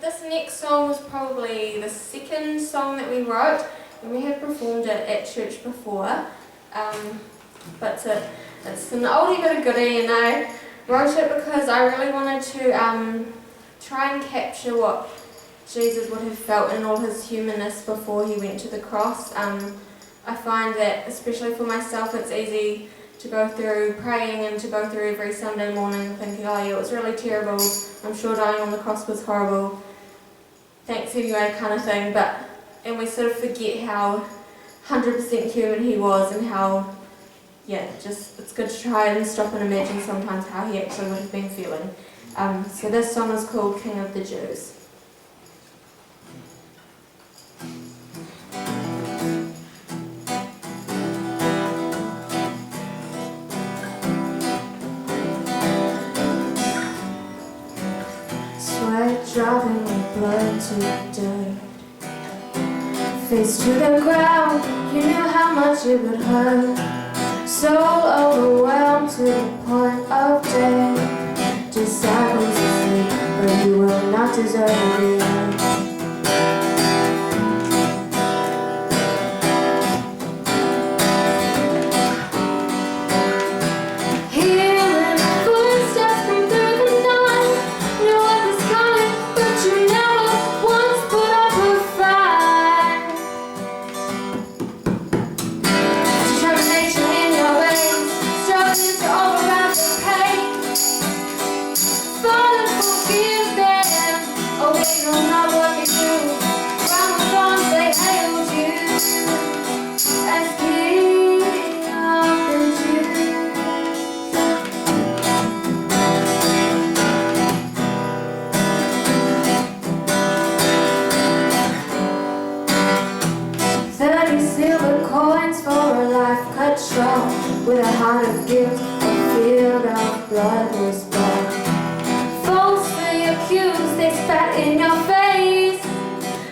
This next song was probably the second song that we wrote, and we had performed it at church before. But it's an oldie but a goodie, and I wrote it because I really wanted to try and capture what Jesus would have felt in all his humanness before he went to the cross. I find that, especially for myself, it's easy to go through praying and to go through every Sunday morning thinking, oh yeah, it was really terrible, I'm sure dying on the cross was horrible, thanks anyway kind of thing, and we sort of forget how 100% human he was and how, it's good to try and stop and imagine sometimes how he actually would have been feeling. So this song is called King of the Jews. Dropping my blood to dirt, face to the ground, you knew how much it would hurt. Soul overwhelmed to the point of death. Disciples asleep, but you will not deserve the earth. With a heart of guilt, a field of blood was born. Falsely accused, they spat in your face,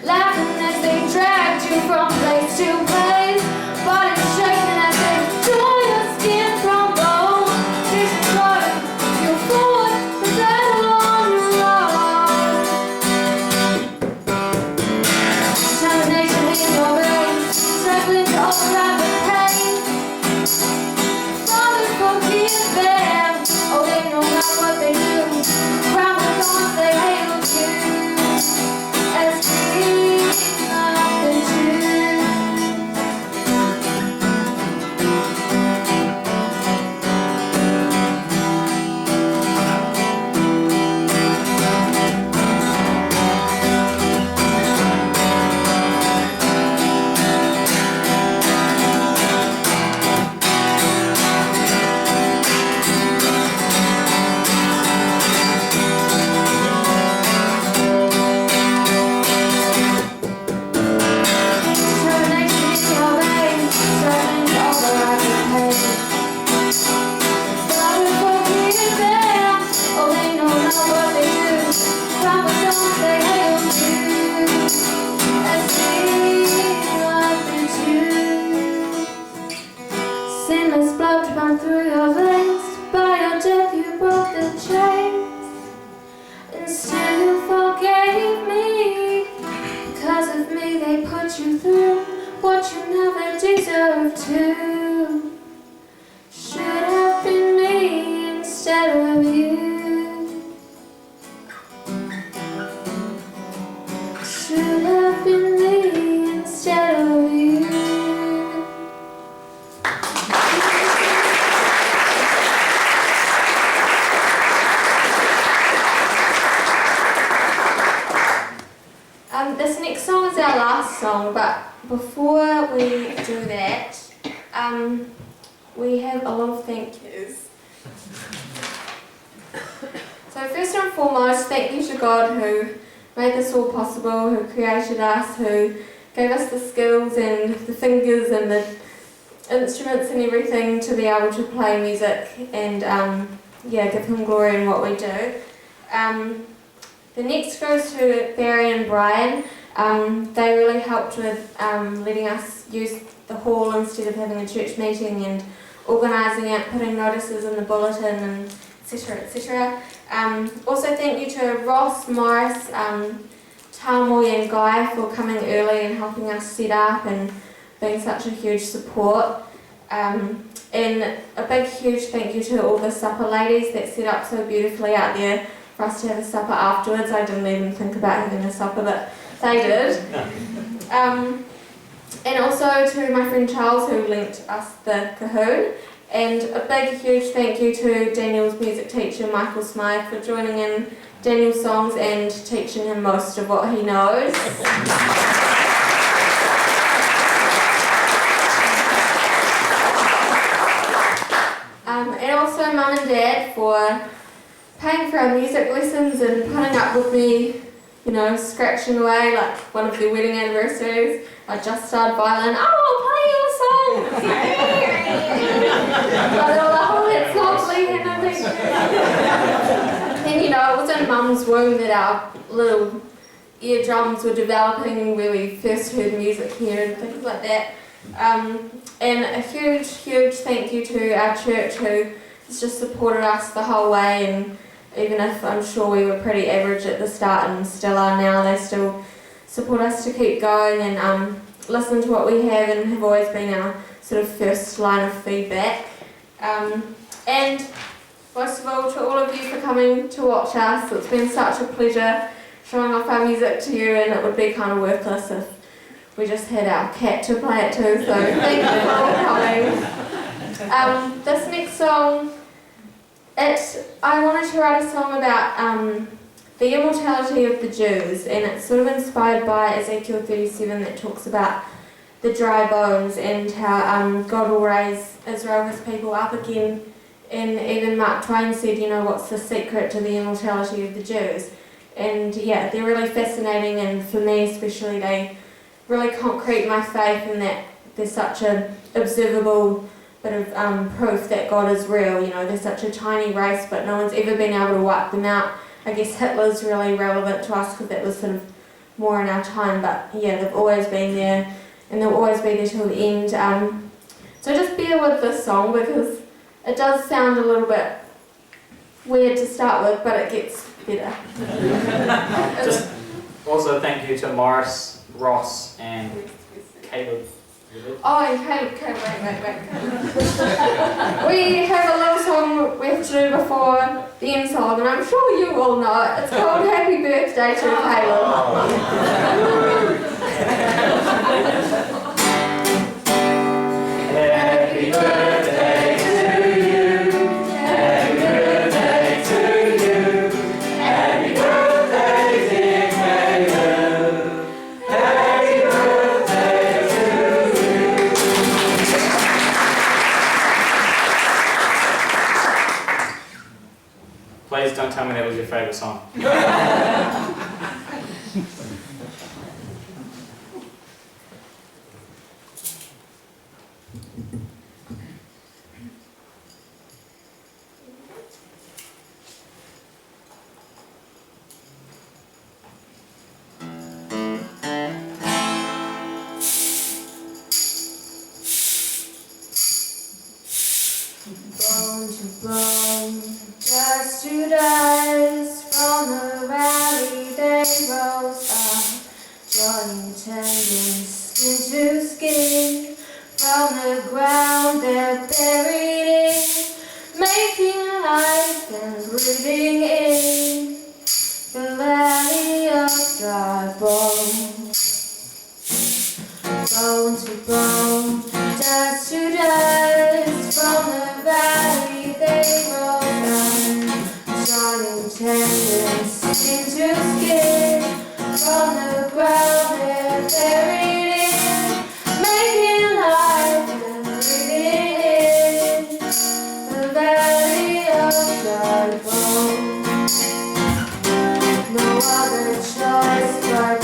laughing as they dragged you from place to place. Body shaking as they tore your skin from bone. Vision flooded, you fought the battle on your own. Determination in your veins, struggling to override the pain. Forgive them, oh they know not what they do. Crown with thorns they hailed you as King of the Jews. Sinless blood ran through your veins. By your death you broke the chains, and still you forgave me. Because of me they put you through what you never deserved to. Should have been me instead of you. Should have been me instead of you. This next song is our last song, but before we do that, we have a lot of thank yous. So first and foremost, thank you to God who made this all possible, who created us, who gave us the skills and the fingers and the instruments and everything to be able to play music and give him glory in what we do. The next goes to Barry and Brian. They really helped with letting us use the hall instead of having a church meeting and organising it, putting notices in the bulletin and etc, etc. Also thank you to Ross, Morris, Tamoy and Guy for coming early and helping us set up and being such a huge support. And a big huge thank you to all the supper ladies that set up so beautifully out there for us to have a supper afterwards. I didn't even think about having a supper, but they did. And also to my friend Charles who lent us the cahoon. And a big huge thank you to Daniel's music teacher Michael Smythe for joining in Daniel's songs and teaching him most of what he knows. And also Mum and Dad for paying for our music lessons and putting up with me, you know, scratching away like one of their wedding anniversaries. I just started violin. Oh, I'll play you a song. But they were like, oh, that's lovely and everything. And you know, it was in Mum's womb that our little eardrums were developing where we first heard music here and things like that. And a huge thank you to our church who has just supported us the whole way, and even if I'm sure we were pretty average at the start and still are now, they still support us to keep going and listen to what we have and have always been our sort of first line of feedback. And most of all to all of you for coming to watch us. It's been such a pleasure showing off our music to you, and it would be kind of worthless if we just had our cat to play it to, so thank you for all coming. This next song, I wanted to write a song about the immortality of the Jews, and it's sort of inspired by Ezekiel 37 that talks about the dry bones and how God will raise Israel, his people, up again. And even Mark Twain said, you know, what's the secret to the immortality of the Jews? And yeah, they're really fascinating, and for me especially, they really concrete my faith in that there's such an observable bit of proof that God is real. You know, they're such a tiny race, but no one's ever been able to wipe them out. I guess Hitler's really relevant to us because that was sort of more in our time, but yeah, they've always been there, and they'll always be there till the end. So just bear with this song because it does sound a little bit weird to start with, but it gets better. Just also thank you to Morris, Ross and Caleb. Oh, and Caleb, wait. We have a little song we have to do before the end song, and I'm sure you all know it. It's called Happy Birthday to Caleb. Happy birthday to you. Happy birthday to you. Happy birthday, dear Caleb. Happy birthday to you. Please don't tell me that was your favourite song. Bone to bone, dust to dust, from the valley they rose up, joining tendons, skin to skin, from the ground they're buried in, making life and breathing in the valley of dry bones. Bone to bone, dust to dust, from the valley they rose up, joining tendons, skin to skin, from the ground they're buried in, making life and breathing in the valley of dry bones. No other choice but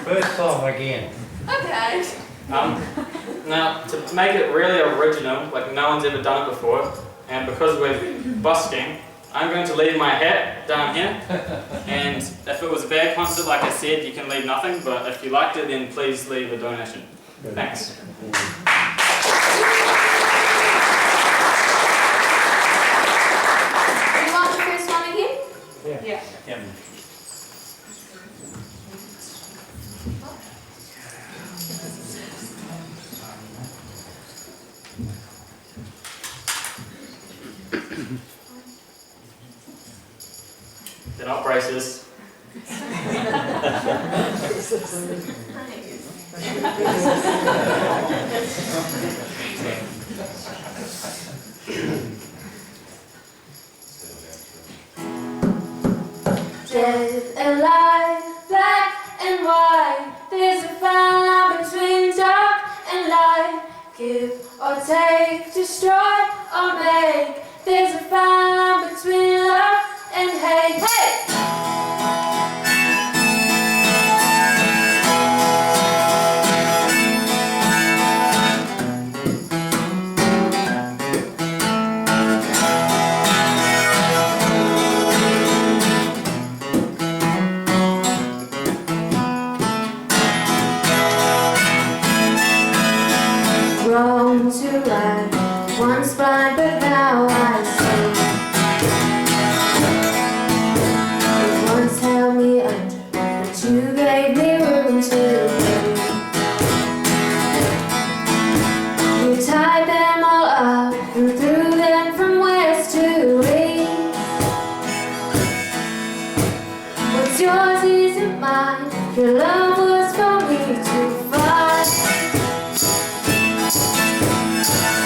First song again. Okay. Now, to make it really original, like no one's ever done it before, and because we're busking, I'm going to leave my hat down here, and if it was a bad concert, like I said, you can leave nothing, but if you liked it, then please leave a donation. Thanks. You want the first one again? Yeah. Get up, braces. Dead and light, black and white. There's a fine line between dark and light. Give or take, destroy or make. There's a fine line between love and hate. Hey! Wrong to right, once blind but now I see. You once held me under, but you gave me room to breathe. You tied them all up and threw them from west to east. What's yours isn't mine, your love was for me to find.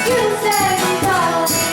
You say goodbye.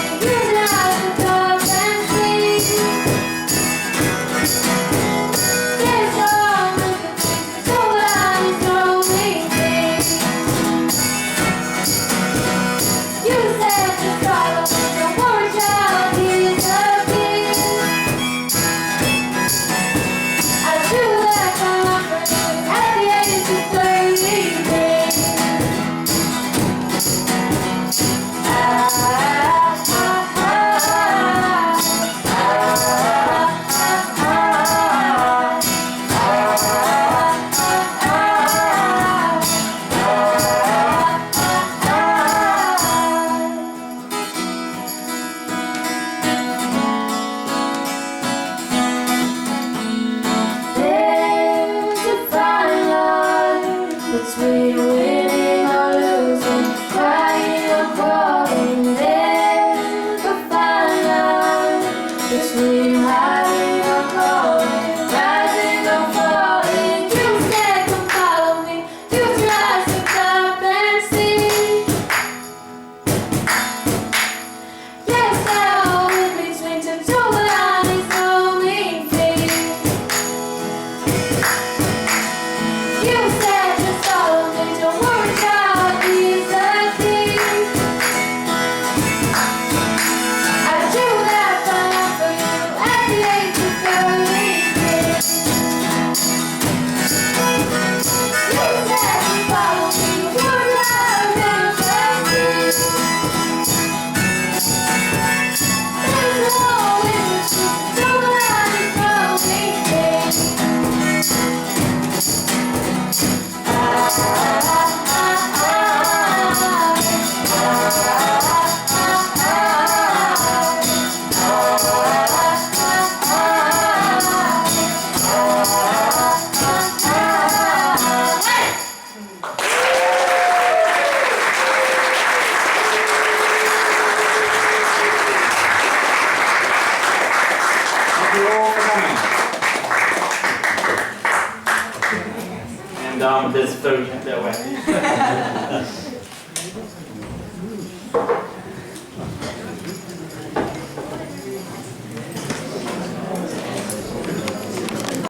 Thank you all for coming. And there's food that way.